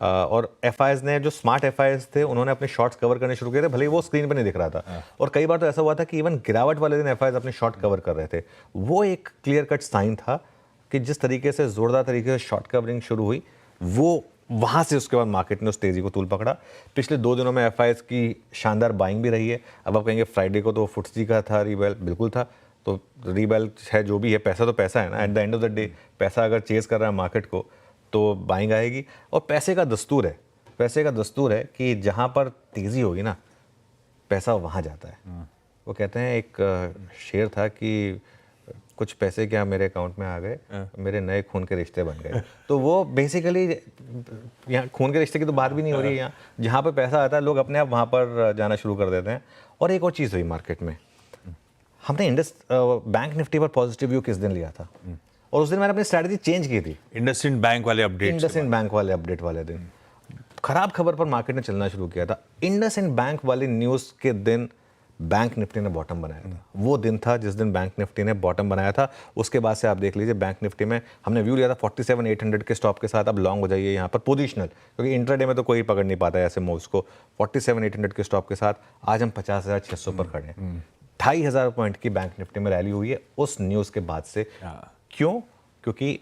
और एफआईएस ने जो स्मार्ट एफआईएस थे उन्होंने अपने शॉर्ट्स कवर करने शुरू किए थे, भले ही वो स्क्रीन पे नहीं दिख रहा था। और कई बार तो ऐसा हुआ था कि इवन गिरावट वाले दिन एफआईएस अपने शॉर्ट कवर कर रहे थे। वो एक क्लियर कट साइन था कि जिस तरीके से जोरदार तरीके से शॉर्ट कवरिंग शुरू हुई, वो वहाँ से उसके बाद मार्केट ने उस तेज़ी को तूल पकड़ा। पिछले 2 दिनों में एफआईएस की शानदार बाइंग भी रही है। अब आप कहेंगे फ्राइडे को तो फुटसी का था रीबैल, बिल्कुल था। तो रीबैल है जो भी है, पैसा तो पैसा है ना, at the end of the day पैसा अगर चेज कर रहा है मार्केट को तो बाइंग आएगी। और पैसे का दस्तूर है कि जहाँ पर तेज़ी होगी ना, पैसा वहाँ जाता है। वो कहते हैं, एक शेर था कि कुछ पैसे क्या मेरे अकाउंट में आ गए, मेरे नए खून के रिश्ते बन गए। तो वो बेसिकली, यहाँ खून के रिश्ते की तो बात भी नहीं हो रही है। यहाँ जहाँ पर पैसा आता है लोग अपने आप वहाँ पर जाना शुरू कर देते हैं। और एक और चीज़ हुई मार्केट में, हमने इंडस बैंक निफ्टी पर पॉजिटिव व्यू किस दिन लिया था, और उस दिन मैंने अपनी स्ट्रैटेजी चेंज की थी। इंडसइंड बैंक वाले अपडेट वाले दिन खराब खबर पर मार्केट ने चलना शुरू किया था। इंडसइंड बैंक वाली न्यूज़ के दिन बैंक निफ्टी ने बॉटम बनाया था। वो दिन था जिस दिन बैंक निफ्टी ने बॉटम बनाया था। उसके बाद से आप देख लीजिए, बैंक निफ्टी में हमने व्यू लिया था 47,800 के स्टॉप के साथ। अब लॉन्ग हो जाइए यहाँ पर पोजिशनल, क्योंकि इंट्राडे में तो कोई पकड़ नहीं पाता है ऐसे मूव्स को। 47,800 के स्टॉप के साथ आज हम 50,600 पर खड़े हैं। 2,500 पॉइंट की बैंक निफ्टी में रैली हुई है उस न्यूज़ के बाद से। क्यों? क्योंकि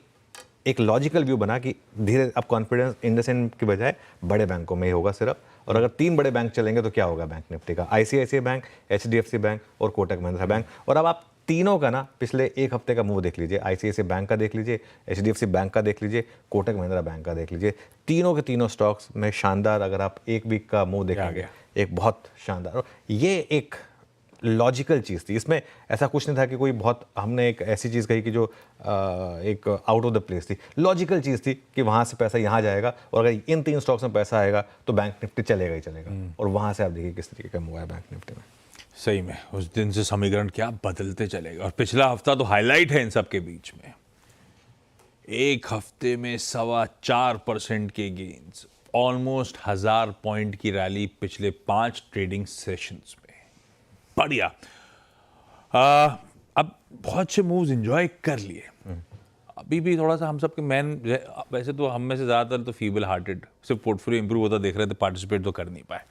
एक लॉजिकल व्यू बना कि धीरे अब कॉन्फिडेंस इंडसइंड की बजाय बड़े बैंकों में ही होगा सिर्फ। और अगर 3 बड़े बैंक चलेंगे तो क्या होगा बैंक निफ्टी का? आईसीआईसीआई बैंक, एचडीएफसी बैंक और कोटक महिंद्रा बैंक। और अब आप तीनों का ना पिछले एक हफ्ते का मूव देख लीजिए। आईसीआईसीआई बैंक का देख लीजिए, एचडीएफसी बैंक का देख लीजिए, कोटक महिंद्रा बैंक का देख लीजिए। तीनों के तीनों स्टॉक्स में शानदार, अगर आप एक वीक का मूव देखेंगे, एक बहुत शानदार। ये एक लॉजिकल चीज़ थी, इसमें ऐसा कुछ नहीं था कि कोई बहुत हमने एक ऐसी चीज़ कही कि जो एक आउट ऑफ द प्लेस थी। लॉजिकल चीज़ थी कि वहाँ से पैसा यहाँ जाएगा, और अगर इन 3 स्टॉक्स में पैसा आएगा तो बैंक निफ्टी चलेगा ही चलेगा। और वहाँ से आप देखिए किस तरीके का मूव है बैंक निफ्टी में। सही में उस दिन से समीकरण क्या बदलते चलेगा। और पिछला हफ्ता तो हाईलाइट है इन सब के बीच में। एक हफ्ते में 4.25% के गेन्स, ऑलमोस्ट 1000 पॉइंट की रैली पिछले 5 ट्रेडिंग सेशंस में। बढ़िया। अब बहुत से मूव्स एंजॉय कर लिए। अभी भी थोड़ा सा हम सब के मैन, वैसे तो हम में से ज्यादातर तो फीबल हार्टेड, सिर्फ पोर्टफोलियो इंप्रूव होता देख रहे थे, पार्टिसिपेट तो कर नहीं पाए।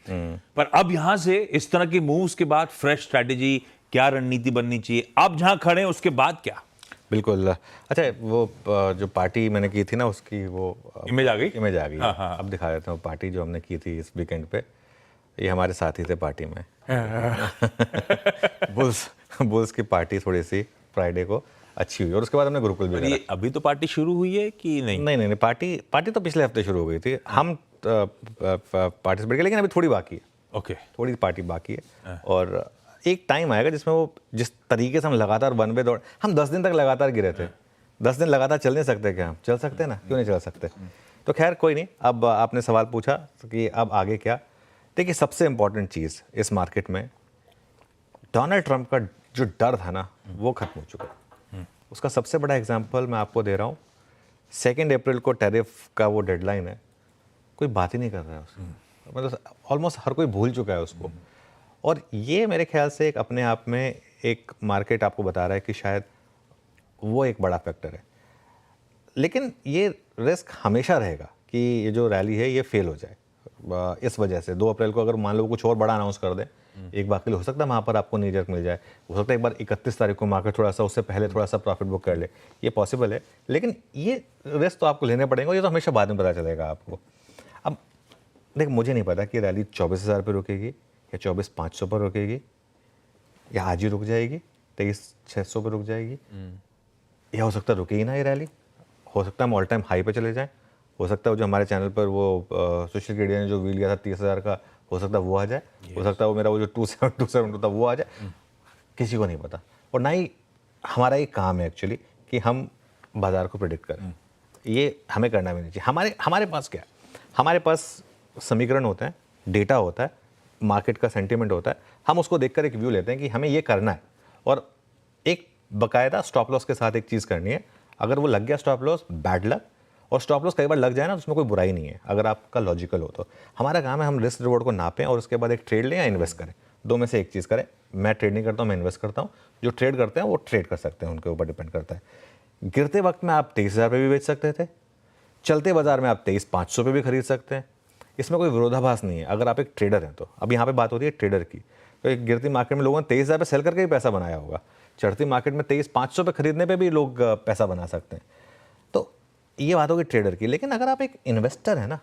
पर अब यहां से इस तरह के मूव्स के बाद फ्रेश स्ट्रैटेजी, क्या रणनीति बननी चाहिए, अब जहां खड़े हैं उसके बाद क्या? बिल्कुल। अच्छा, वो जो पार्टी मैंने की थी ना, उसकी वो इमेज आ गई। हाँ। अब दिखा देता हूँ पार्टी जो हमने की थी इस वीकेंड पे। ये हमारे साथी थे पार्टी में। बुल्स की पार्टी थोड़ी सी फ्राइडे को अच्छी हुई, और उसके बाद हमने गुरुकुल भी करा। अभी तो पार्टी शुरू हुई है कि नहीं? नहीं, पार्टी तो पिछले हफ्ते शुरू हो गई थी। हम पार्टिसिपेट किए, लेकिन अभी थोड़ी बाकी है। ओके, थोड़ी पार्टी बाकी है। और एक टाइम आएगा जिसमें वो जिस तरीके से हम लगातार वन वे दौड़, हम 10 दिन तक लगातार गिरे थे। 10 दिन लगातार चल नहीं सकते क्या? हम चल सकते हैं ना, क्यों नहीं चल सकते? तो खैर कोई नहीं। अब आपने सवाल पूछा कि अब आगे क्या। देखिए, सबसे इंपॉर्टेंट चीज़ इस मार्केट में, डोनाल्ड ट्रंप का जो डर था ना, वो खत्म हो चुका है। उसका सबसे बड़ा एग्जांपल मैं आपको दे रहा हूँ। 2 अप्रैल को टैरिफ का वो डेडलाइन है, कोई बात ही नहीं कर रहा है उसको। मतलब ऑलमोस्ट हर कोई भूल चुका है उसको। और ये मेरे ख्याल से एक अपने आप में एक मार्केट आपको बता रहा है कि शायद वो एक बड़ा फैक्टर है। लेकिन ये रिस्क हमेशा रहेगा कि ये जो रैली है ये फेल हो जाए। इस वजह से 2 अप्रैल को अगर मान लो कुछ और बड़ा अनाउंस कर दें, एक बार के लिए हो सकता है वहाँ पर आपको नीजर्क मिल जाए। हो सकता है एक बार 31 तारीख को मार्केट थोड़ा सा उससे पहले थोड़ा सा प्रॉफिट बुक कर ले, ये पॉसिबल है। लेकिन ये रिस्क तो आपको लेने पड़ेंगे, ये तो हमेशा बाद में पता चलेगा आपको। अब देख, मुझे नहीं पता कि रैली 24,000 पर रुकेगी या 24,500 पर रुकेगी, या आज ही रुक जाएगी 23,600 पर रुक जाएगी, या हो सकता है रुके ही ना ये रैली। हो सकता है हम ऑल टाइम हाई पे चले जाएं। हो सकता है जो हमारे चैनल पर वो सोशल मीडिया ने जो वील लिया था 30,000 का, हो सकता है वो आ जाए। हो सकता है वो मेरा वो जो 2722 था वो आ जाए। किसी को नहीं पता, और ना ही हमारा ये काम है एक्चुअली कि हम बाजार को प्रेडिक्ट करें। ये हमें करना भी नहीं चाहिए। हमारे पास क्या है? हमारे पास समीकरण होते हैं, डेटा होता है, मार्केट का सेंटीमेंट होता है। हम उसको देखकर एक व्यू लेते हैं कि हमें ये करना है, और एक बाकायदा स्टॉप लॉस के साथ एक चीज़ करनी है। अगर वो लग गया स्टॉप लॉस, बैड लक। और स्टॉप लॉस कई बार लग जाए ना, तो उसमें कोई बुराई नहीं है अगर आपका लॉजिकल हो तो। हमारा काम है हम रिस्क रिवॉर्ड को नापें और उसके बाद एक ट्रेड लें या इन्वेस्ट करें। दो में से एक चीज़ करें। मैं ट्रेड नहीं करता हूँ, मैं इन्वेस्ट करता हूँ। जो ट्रेड करते हैं वो ट्रेड कर सकते हैं, उनके ऊपर डिपेंड करता है। गिरते वक्त में आप 23,000 पे भी बेच सकते थे, चलते बाजार में आप 23,500 पे भी खरीद सकते हैं, इसमें कोई विरोधाभास नहीं है अगर आप एक ट्रेडर हैं तो। अब यहाँ पे बात हो रही है ट्रेडर की, तो एक गिरती मार्केट में लोगों ने 23,000 पे सेल करके भी पैसा बनाया होगा, चढ़ती मार्केट में 23,500 पे खरीदने पे भी लोग पैसा बना सकते हैं। तो ये बात होगी ट्रेडर की। लेकिन अगर आप एक इन्वेस्टर हैं ना,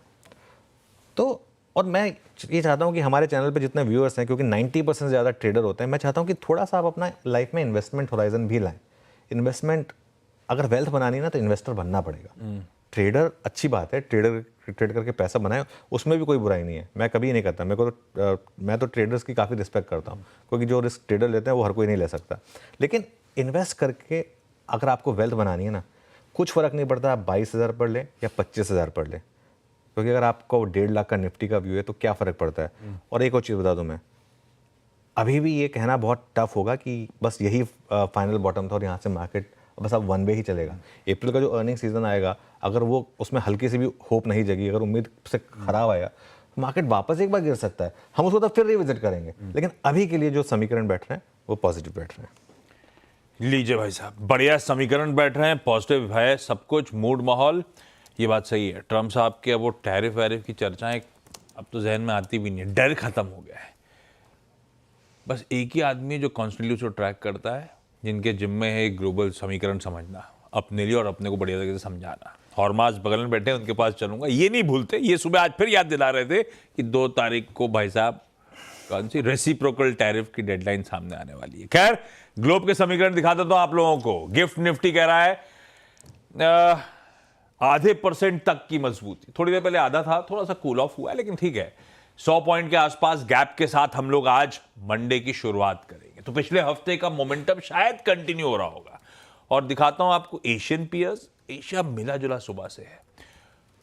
तो और मैं ये चाहता हूँ कि हमारे चैनल पे जितने व्यूअर्स हैं, क्योंकि 90% से ज़्यादा ट्रेडर होते हैं, मैं चाहता हूँ कि थोड़ा सा आप अपना लाइफ में इन्वेस्टमेंट होराइजन भी लाएं। इन्वेस्टमेंट अगर वेल्थ बनानी है ना, तो इन्वेस्टर बनना पड़ेगा। ट्रेडर अच्छी बात है, ट्रेड करके पैसा बनाए, उसमें भी कोई बुराई नहीं है, मैं कभी नहीं करता। मेरे को मैं तो ट्रेडर्स की काफ़ी रिस्पेक्ट करता हूँ, क्योंकि जो रिस्क ट्रेडर लेते हैं वो हर कोई नहीं ले सकता। लेकिन इन्वेस्ट करके अगर आपको वेल्थ बनानी है ना, कुछ फ़र्क नहीं पड़ता आप 22,000 पर लें या 25,000 पर लें, क्योंकि अगर आपको 1.5 लाख का निफ्टी का व्यू है तो क्या फ़र्क पड़ता है। और एक और चीज़ बता दूं मैं, अभी भी ये कहना बहुत टफ होगा कि बस यही फाइनल बॉटम था और यहाँ से मार्केट बस अब वन वे ही चलेगा। अप्रैल का जो अर्निंग सीजन आएगा, अगर वो उसमें हल्की सी भी होप नहीं जगी, अगर उम्मीद से खराब आया, मार्केट वापस एक बार गिर सकता है, हम उसको तब फिर रिविजिट करेंगे। लेकिन अभी के लिए जो समीकरण बैठ रहे हैं वो पॉजिटिव बैठ रहे हैं। लीजिए भाई साहब, बढ़िया समीकरण बैठ रहे हैं, पॉजिटिव है सब कुछ, मूड माहौल, ये बात सही है। ट्रम्प साहब के अब वो टैरिफ वैरिफ की चर्चाएं अब तो जहन में आती भी नहीं है, डर खत्म हो गया है। बस एक ही आदमी जो कॉन्स्टेंटली उसको ट्रैक करता है, जिनके जिम्मे है एक ग्लोबल समीकरण समझना अपने लिए और अपने को बढ़िया तरीके से समझाना। हॉर्माज बगल में बैठे हैं, उनके पास चलूंगा, ये नहीं भूलते। ये सुबह आज फिर याद दिला रहे थे कि 2 तारीख को भाई साहब कौन सी रेसिप्रोकल टैरिफ की डेडलाइन सामने आने वाली है। खैर, ग्लोब के समीकरण दिखा देता हूं आप लोगों को। गिफ्ट निफ्टी कह रहा है आधे % तक की मजबूती, थोड़ी देर पहले आधा था, थोड़ा सा कूल ऑफ हुआ है, लेकिन ठीक है। 100 पॉइंट के आसपास गैप के साथ हम लोग आज मंडे की शुरुआत करेंगे। तो पिछले हफ्ते का मोमेंटम शायद कंटिन्यू हो रहा होगा। और दिखाता हूं आपको एशियन पीयर्स, एशिया मिला जुला सुबह से है,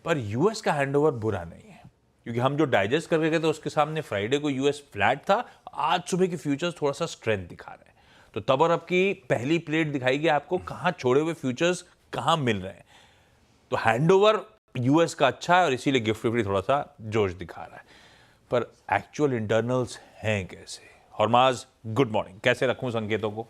पर यूएस का हैंडओवर बुरा नहीं है, क्योंकि हम जो डाइजेस्ट करके गए थे उसके सामने फ्राइडे को यूएस फ्लैट था, आज सुबह के फ्यूचर्स थोड़ा सा स्ट्रेंथ दिखा रहे हैं। तो तब और अब की पहली प्लेट दिखाएगी आपको कहां छोड़े हुए फ्यूचर्स कहां मिल रहे हैं। तो हैंडओवर यूएस का अच्छा है और इसीलिए गिफ्ट निफ्टी थोड़ा सा जोश दिखा रहा है, पर एक्चुअल इंटरनल्स हैं कैसे? हरमाज, गुड मॉर्निंग, कैसे रखूं संकेतों को?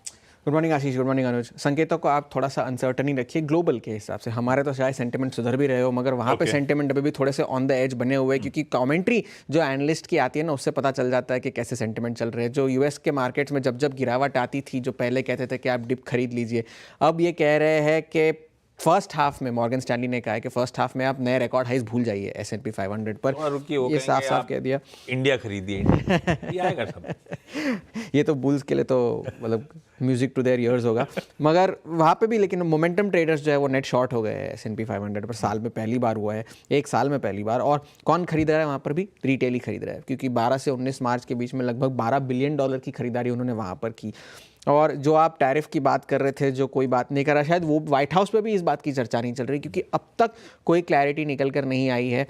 गुड मॉर्निंग आशीष, गुड मॉर्निंग अनुज। संकेतों को आप थोड़ा सा अनसर्टन ही रखिए ग्लोबल के हिसाब से। हमारे तो शायद सेंटिमेंट सुधर भी रहे हो, मगर वहाँ पे सेंटिमेंट अभी भी थोड़े से ऑन द एज बने हुए हैं, क्योंकि कमेंट्री जो एनालिस्ट की आती है ना, उससे पता चल जाता है कि कैसे सेंटिमेंट चल रहे हैं। जो यूएस के मार्केट्स में जब जब गिरावट आती थी, जो पहले कहते थे कि आप डिप खरीद लीजिए, अब ये कह रहे हैं कि फर्स्ट हाफ में, मॉर्गन स्टैनली ने कहा है कि फर्स्ट हाफ में आप नए रिकॉर्ड हाइज भूल जाइए S&P 500 पर। ये साफ साफ कह दिया, इंडिया खरीदिए, इंडिया आएगा सब। ये तो बुल्स के लिए तो मतलब म्यूजिक टू देयर ईयर्स होगा। मगर वहाँ पे भी लेकिन मोमेंटम ट्रेडर्स जो है वो नेट शॉर्ट हो गए हैं S&P 500 पर। साल में पहली बार हुआ है, एक साल में पहली बार। और कौन खरीद रहा है वहाँ पर भी? रिटेल ही खरीद रहा है, क्योंकि 12 से 19 मार्च के बीच में लगभग $12 बिलियन की खरीदारी उन्होंने वहाँ पर की। और जो आप टैरिफ की बात कर रहे थे, जो कोई बात नहीं कर रहा, शायद वो व्हाइट हाउस पे भी इस बात की चर्चा नहीं चल रही, क्योंकि अब तक कोई क्लैरिटी निकल कर नहीं आई है।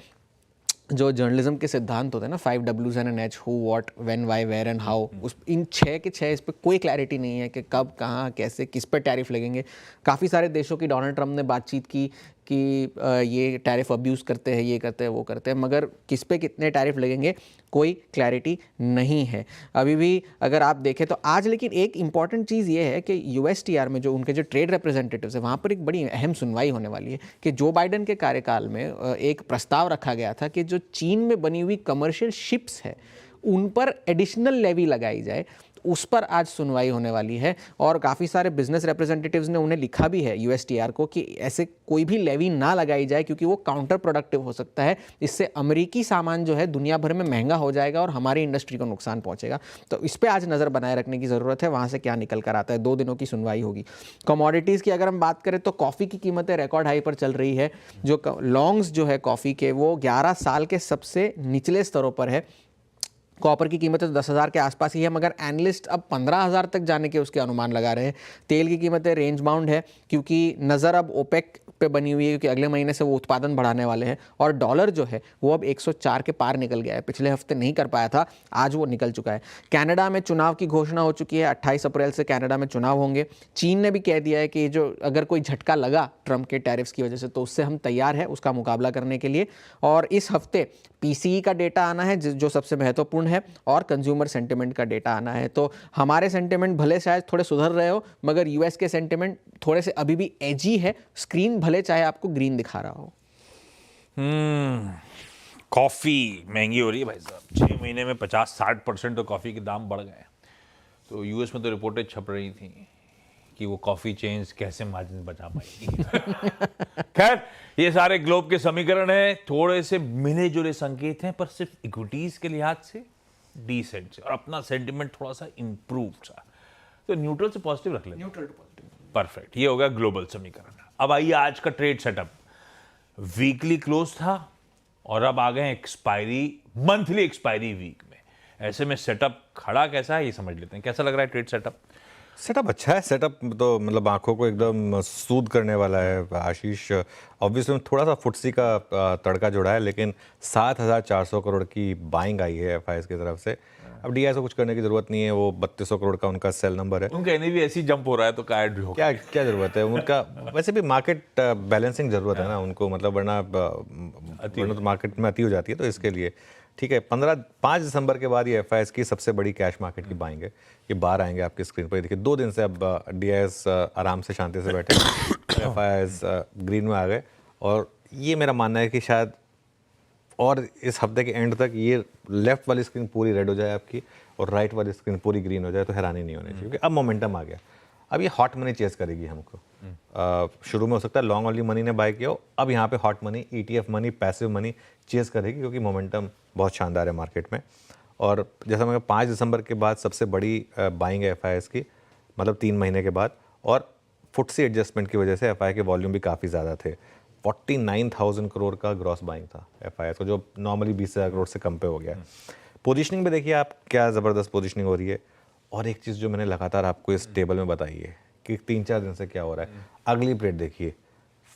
जो जर्नलिज्म के सिद्धांत होते हैं ना, 5 Ws and an H, who, what, when, why, where and how, उस इन 6 के 6 इस पर कोई क्लैरिटी नहीं है कि कब, कहाँ, कैसे, किस पर टैरिफ लगेंगे। काफ़ी सारे देशों की डोनाल्ड ट्रंप ने बातचीत की कि ये टैरिफ अब्यूज़ करते हैं, ये करते हैं, वो करते हैं, मगर किस पे कितने टैरिफ लगेंगे कोई क्लैरिटी नहीं है अभी भी। अगर आप देखें तो आज, लेकिन एक इंपॉर्टेंट चीज़ ये है कि USTR में जो उनके जो ट्रेड रिप्रेजेंटेटिव्स है, वहाँ पर एक बड़ी अहम सुनवाई होने वाली है कि जो बाइडन के कार्यकाल में एक प्रस्ताव रखा गया था कि जो चीन में बनी हुई कमर्शियल शिप्स है उन पर एडिशनल लेवी लगाई जाए, उस पर आज सुनवाई होने वाली है। और काफ़ी सारे बिजनेस रिप्रेजेंटेटिव्स ने उन्हें लिखा भी है USTR को कि ऐसे कोई भी लेवी ना लगाई जाए, क्योंकि वो काउंटर प्रोडक्टिव हो सकता है। इससे अमेरिकी सामान जो है दुनिया भर में महंगा हो जाएगा और हमारी इंडस्ट्री को नुकसान पहुंचेगा। तो इस पर आज नज़र बनाए रखने की ज़रूरत है, वहाँ से क्या निकल कर आता है। 2 दिनों की सुनवाई होगी। कमोडिटीज़ की अगर हम बात करें तो कॉफ़ी की कीमतें रिकॉर्ड हाई पर चल रही है। जो लॉन्ग्स जो है कॉफ़ी के, वो 11 साल के सबसे निचले स्तरों पर है। कॉपर की कीमतें तो 10,000 के आसपास ही है, मगर एनालिस्ट अब 15,000 तक जाने के उसके अनुमान लगा रहे हैं। तेल की कीमतें रेंज बाउंड है, क्योंकि नज़र अब ओपेक पे बनी हुई है, क्योंकि अगले महीने से वो उत्पादन बढ़ाने वाले हैं। और डॉलर जो है वो अब 104 के पार निकल गया है। पिछले हफ्ते नहीं कर पाया था, आज वो निकल चुका है। कनाडा में चुनाव की घोषणा हो चुकी है, 28 अप्रैल से कनाडा में चुनाव होंगे। चीन ने भी कह दिया है कि जो अगर कोई झटका लगा ट्रंप के टैरिफ्स की वजह से, तो उससे हम तैयार हैं उसका मुकाबला करने के लिए। और इस हफ्ते PCE का डेटा आना है जो सबसे महत्वपूर्ण है, और कंज्यूमर सेंटिमेंट का डेटा आना है। तो हमारे सेंटिमेंट भले शायद थोड़े सुधर रहे हो, मगर US के सेंटिमेंट थोड़े से अभी भी एजी है। स्क्रीन भले चाहे आपको ग्रीन दिखा रहा हो। कॉफ़ी महंगी हो रही है भाई साहब, 6 महीने में 50-60% तो कॉफ़ी के दाम बढ़ गए हैं। तो यूएस में तो रिपोर्टें छप रही थी कि वो कॉफ़ी चेन्स कैसे मार्जिन बचा पाएगी। खैर, ये सारे ग्लोब के समीकरण हैं, थोड़े से मिले जुले संकेत हैं, पर सिर्फ इक्विटीज के लिहाज से डिसेंट से, और अपना सेंटिमेंट थोड़ा सा इंप्रूव सा, तो न्यूट्रल से पॉजिटिव रख लेते हैं। Neutral to positive. परफेक्ट, ये हो गया ग्लोबल समीकरण। अब आइए आज का ट्रेड सेटअप। वीकली क्लोज था और अब आ गए एक्सपायरी, मंथली एक्सपायरी वीक में। ऐसे में सेटअप खड़ा कैसा है ये समझ लेते हैं। कैसा लग रहा है ट्रेड सेटअप? सेटअप अच्छा है। सेटअप तो मतलब आंखों को एकदम सूद करने वाला है आशीष। ऑब्वियसली थोड़ा सा फुटसी का तड़का जुड़ा है, लेकिन 7,400 करोड़ की बाइंग आई है एफआईएस की तरफ से। अब डीआई से कुछ करने की जरूरत नहीं है, वो 3200 करोड़ का उनका सेल नंबर है। उनका एनएवी ऐसी जंप हो रहा है तो क्या ऐड हो, क्या क्या जरूरत है उनका? वैसे भी मार्केट बैलेंसिंग जरूरत है ना उनको, मतलब वरना तो मार्केट में अति हो जाती है, तो इसके लिए ठीक है। 5 दिसंबर के बाद ये एफआईएस की सबसे बड़ी कैश मार्केट की बाइंग है। ये बाहर आएंगे आपकी स्क्रीन पर, देखिए 2 दिन से अब डीआईएस आराम से शांति से बैठे, एफआईएस ग्रीन में आ गए। और ये मेरा मानना है कि शायद और इस हफ्ते के एंड तक ये लेफ्ट वाली स्क्रीन पूरी रेड हो जाए आपकी और राइट वाली स्क्रीन पूरी ग्रीन हो जाए, तो हैरानी नहीं होनी चाहिए, क्योंकि अब मोमेंटम आ गया। अब ये हॉट मनी चेस करेगी हमको। शुरू में हो सकता है लॉन्ग ओनली मनी ने बाय किया हो, अब यहाँ पे hot money, ETF money, passive money chase करेगी, क्योंकि मोमेंटम बहुत शानदार है मार्केट में। और जैसा मैं 5 दिसंबर के बाद सबसे बड़ी बाइंग है एफआईएस की, मतलब 3 महीने के बाद। और फुटसी एडजस्टमेंट की वजह से एफआई के वॉल्यूम भी काफ़ी ज़्यादा थे। 49,000 करोड़ का ग्रॉस बाइंग था एफआईएस को, जो नॉर्मली 20,000 करोड़ से कम पे हो गया। पोजीशनिंग में देखिए आप, क्या ज़बरदस्त पोजीशनिंग हो रही है। और एक चीज़ जो मैंने लगातार आपको इस टेबल में बताई है कि 3-4 दिन से क्या हो रहा है, अगली प्लेट देखिए,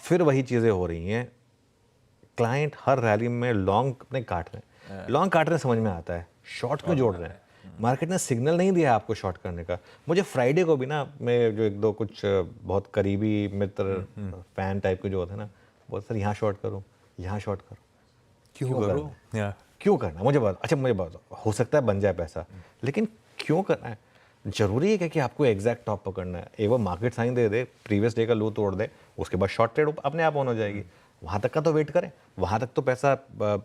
फिर वही चीज़ें हो रही हैं। क्लाइंट हर रैली में लॉन्ग अपने काट रहे हैं। लॉन्ग काट रहे समझ में आता है, शॉर्ट क्यों जोड़ रहे हैं? मार्केट ने सिग्नल नहीं दिया आपको शॉर्ट करने का। मुझे फ्राइडे को भी ना, मैं जो 1-2 कुछ बहुत करीबी मित्र फैन टाइप के जो होते हैं ना, बहुत सर यहाँ शॉर्ट करूँ, यहाँ शॉर्ट करूँ, क्यों करो? क्यों करना? मुझे बताओ, हो सकता है बन जाए पैसा, लेकिन क्यों करना है? जरूरी है क्या कि आपको एग्जैक्ट टॉप पकड़ना है? एक बार मार्केट साइन दे दे, प्रीवियस डे का लो तोड़ दे, उसके बाद शॉर्ट ट्रेड अपने आप ऑन हो जाएगी। वहाँ तक का तो वेट करें, वहाँ तक तो पैसा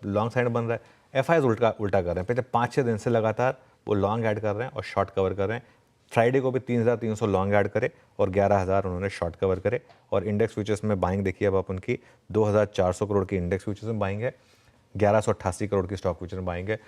लॉन्ग साइड बन रहा है। एफआईएस उल्टा कर रहे हैं, पिछले 5-6 दिन से लगातार वो लॉन्ग ऐड कर रहे हैं और शॉर्ट कवर कर रहे हैं। फ्राइडे को भी 3,300 लॉन्ग ऐड करे और 11,000 उन्होंने शॉर्ट कवर करे। और इंडेक्स फ्यूचर्स में बाइंग देखिए अब आप उनकी 2,400 करोड़ की इंडेक्स फ्यूचर्स में बाइंग है, 1,188 करोड़ की स्टॉक फ्यूचर में बाइंग है।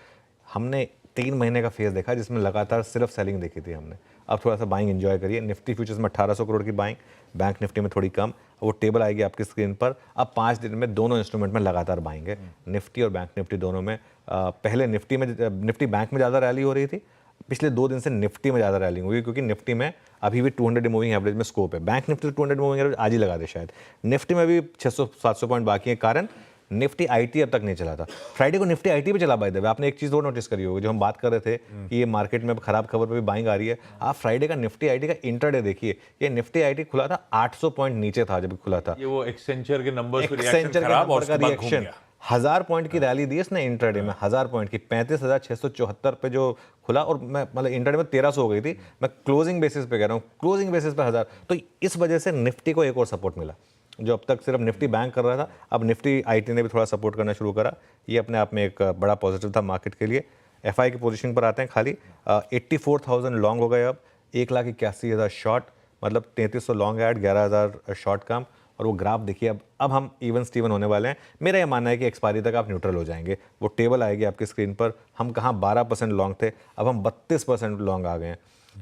हमने 3 महीने का फेज देखा जिसमें लगातार सिर्फ सेलिंग देखी थी हमने। अब थोड़ा सा बाइंग एंजॉय करिए। निफ्टी फ्यूचर्स में 1,800 करोड़ की बाइंग, बैंक निफ्टी में थोड़ी कम। वो टेबल आएगी आपकी स्क्रीन पर। अब 5 दिन में दोनों इंस्ट्रूमेंट में लगातार बाइंग है, निफ्टी और बैंक निफ्टी दोनों में। पहले निफ्टी बैंक में ज़्यादा रैली हो रही थी, पिछले 2 दिन से निफ्टी में ज़्यादा रैली हुई, क्योंकि निफ्टी में अभी भी 200 मूविंग एवरेज में स्कोप है। बैंक निफ्टी 200 मूविंग एवरेज आज ही लगा दे शायद, निफ्टी में भी 600-700 पॉइंट बाकी है। कारण निफ्टी आईटी अब तक नहीं चला था। फ्राइडे को निफ्टी आईटी पे चला बाय द वे। आपने एक चीज़ और नोटिस करी होगी, जो हम बात कर रहे थे कि ये मार्केट में खराब खबर पे भी बाइंग आ रही है। आप फ्राइडे का निफ्टी आईटी का इंटरडे देखिए, ये निफ्टी आईटी खुला था 800 पॉइंट नीचे था जब खुला था। ये वो एक्सेंचर के नंबर्स पे एक्सेंचर रिएक्शन का खराब और नंबर का उसके बाद घूम रिएक्शन, गया। 1000 पॉइंट की रैली दी इसने इंटरडे में, 1000 पॉइंट की 35,674 पे जो खुला, और मैं मतलब इंटरडे में 1300 हो गई थी। मैं क्लोजिंग बेसिस पे कह रहा हूँ, क्लोजिंग बेसिस पे 1000। तो इस वजह से निफ्टी को एक और सपोर्ट मिला, जो अब तक सिर्फ निफ्टी बैंक कर रहा था, अब निफ्टी आईटी ने भी थोड़ा सपोर्ट करना शुरू करा। ये अपने आप में एक बड़ा पॉजिटिव था मार्केट के लिए। एफआई की पोजीशन पर आते हैं, खाली 84,000 लॉन्ग हो गए, अब 1,81,000 शॉर्ट, मतलब 3300 लॉन्ग ऐड, 11,000 शॉर्ट कम। और वो ग्राफ देखिए, अब हम इवन स्टीवन होने वाले हैं। मेरा ये मानना है कि एक्सपायरी तक आप न्यूट्रल हो जाएंगे। वो टेबल आएगी आपकी स्क्रीन पर, हम कहाँ 12% लॉन्ग थे, अब हम 32% लॉन्ग आ गए हैं।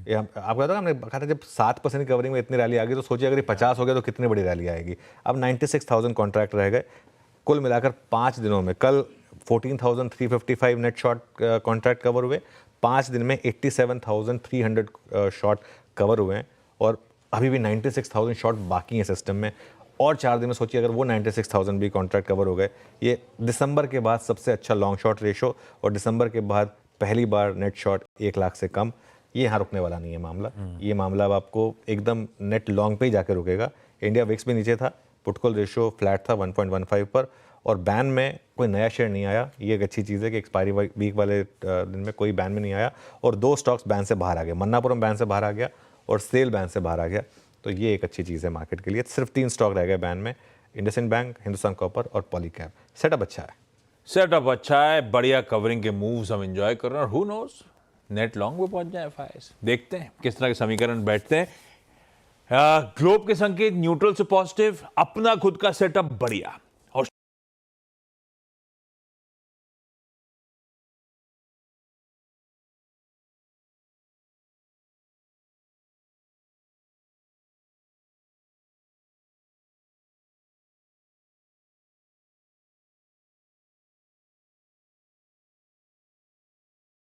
ये आपको पता है, हमने कहा था जब 7% की कवरिंग में इतनी रैली आ गई, तो सोचिए अगर ये 50 हो गया तो कितनी बड़ी रैली आएगी। अब 96,000 कॉन्ट्रैक्ट रह गए कुल मिलाकर 5 दिनों में। कल 14,355 नेट शॉर्ट कॉन्ट्रैक्ट कवर हुए, 5 दिन में 87,300 शॉर्ट कवर हुए हैं, और अभी भी 96,000 शॉर्ट बाकी हैं सिस्टम में। और 4 दिन में सोचिए अगर वो 96,000 भी कॉन्ट्रैक्ट कवर हो गए। ये दिसंबर के बाद सबसे अच्छा लॉन्ग शॉर्ट रेशो, और दिसंबर के बाद पहली बार नेट शॉर्ट 1 लाख से कम। ये यहाँ रुकने वाला नहीं है मामला। ये मामला अब आपको एकदम नेट लॉन्ग पे ही जाकर रुकेगा। इंडिया विक्स भी नीचे था, पुटकॉल रेशो फ्लैट था 1.15 पर, और बैन में कोई नया शेयर नहीं आया। ये एक अच्छी चीज़ है कि एक्सपायरी वीक वाले दिन में कोई बैन में नहीं आया, और 2 स्टॉक्स बैन से बाहर आ गए। मन्नापुरम बैन से बाहर आ गया और सेल बैन से बाहर आ गया, तो ये एक अच्छी चीज़ है मार्केट के लिए। सिर्फ 3 स्टॉक रह गए बैन में, इंडसइंड बैंक, हिंदुस्तान कॉपर और पॉलीकैब। सेटअप अच्छा है। सेटअप अच्छा है, बढ़िया कवरिंग के मूव्स हम एंजॉय कर रहे हैं और हु नोस नेट लॉन्ग में पहुंच जाए एफआईआई। देखते हैं किस तरह के समीकरण बैठते हैं। ग्लोब के संकेत न्यूट्रल से पॉजिटिव, अपना खुद का सेटअप बढ़िया।